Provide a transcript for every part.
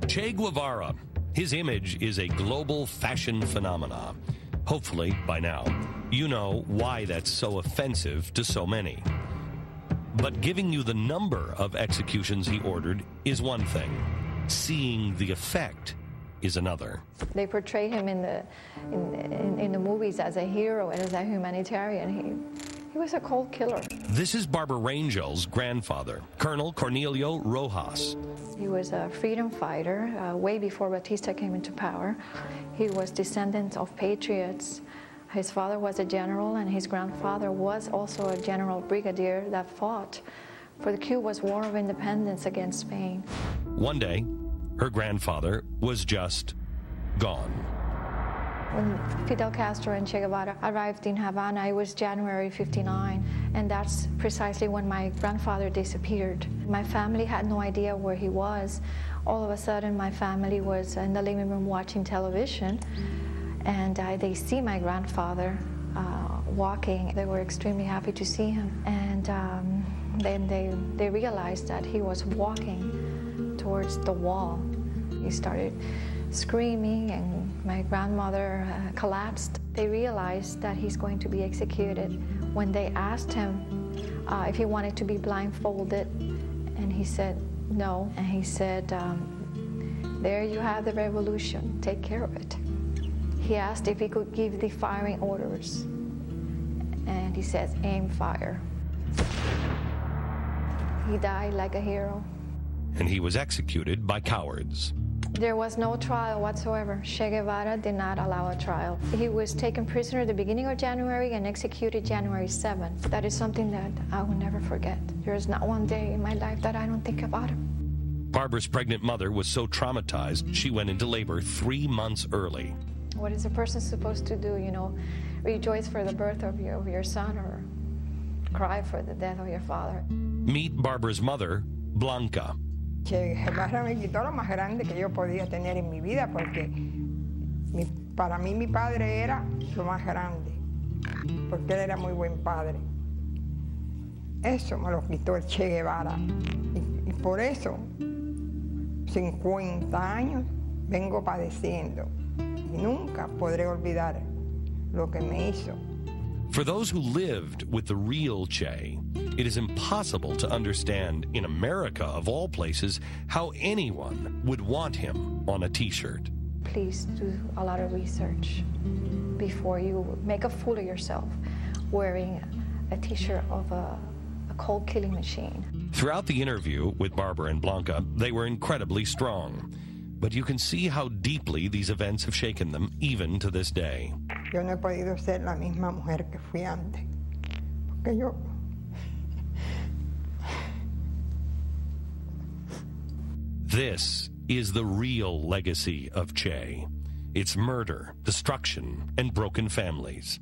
Che Guevara. His image is a global fashion phenomenon. Hopefully, by now, you know why that's so offensive to so many. But giving you the number of executions he ordered is one thing. Seeing the effect is another. They portray him in the movies as a hero and as a humanitarian. He was a cold killer. This is Barbara Rangel's grandfather, Colonel Cornelio Rojas. He was a freedom fighter way before Batista came into power. He was descendant of patriots. His father was a general, and his grandfather was also a general brigadier that fought for the Cuba's War of Independence against Spain. One day, her grandfather was just gone. When Fidel Castro and Che Guevara arrived in Havana, it was January '59, and that's precisely when my grandfather disappeared. My family had no idea where he was. All of a sudden, my family was in the living room watching television, and they see my grandfather walking. They were extremely happy to see him, and then they realized that he was walking towards the wall. He started screaming, and my grandmother collapsed. They realized that he's going to be executed. When they asked him if he wanted to be blindfolded, and he said no, and he said, there you have the revolution, take care of it. He asked if he could give the firing orders, and he says, aim, fire. He died like a hero. And he was executed by cowards. There was no trial whatsoever. Che Guevara did not allow a trial. He was taken prisoner at the beginning of January and executed January 7th. That is something that I will never forget. There is not one day in my life that I don't think about him. Barbara's pregnant mother was so traumatized, she went into labor 3 months early. What is a person supposed to do, rejoice for the birth of your son or cry for the death of your father? Meet Barbara's mother, Blanca. Che Guevara me quitó lo más grande que yo podía tener en mi vida, porque para mí mi padre era lo más grande, porque él era muy buen padre. Eso me lo quitó el Che Guevara, y por eso 50 años vengo padeciendo, y nunca podré olvidar lo que me hizo. For those who lived with the real Che, it is impossible to understand, in America of all places, how anyone would want him on a T-shirt. Please do a lot of research before you make a fool of yourself wearing a T-shirt of a cold killing machine. Throughout the interview with Barbara and Blanca, they were incredibly strong. But you can see how deeply these events have shaken them, even to this day. Yo no he podido ser la misma mujer que fui antes, porque yo... This is the real legacy of Che. It's murder, destruction, and broken families.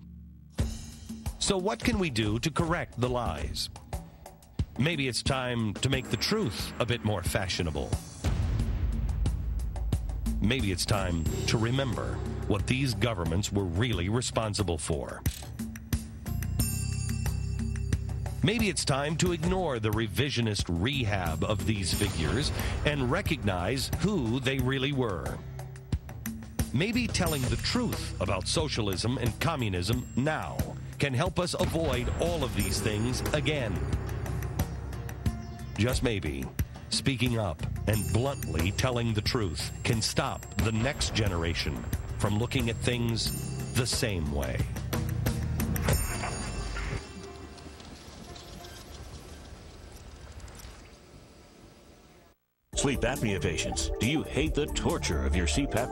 So what can we do to correct the lies? Maybe it's time to make the truth a bit more fashionable. Maybe it's time to remember what these governments were really responsible for. Maybe it's time to ignore the revisionist rehab of these figures and recognize who they really were. Maybe telling the truth about socialism and communism now can help us avoid all of these things again. Just maybe, speaking up and bluntly telling the truth can stop the next generation from looking at things the same way. Sleep apnea patients, do you hate the torture of your CPAP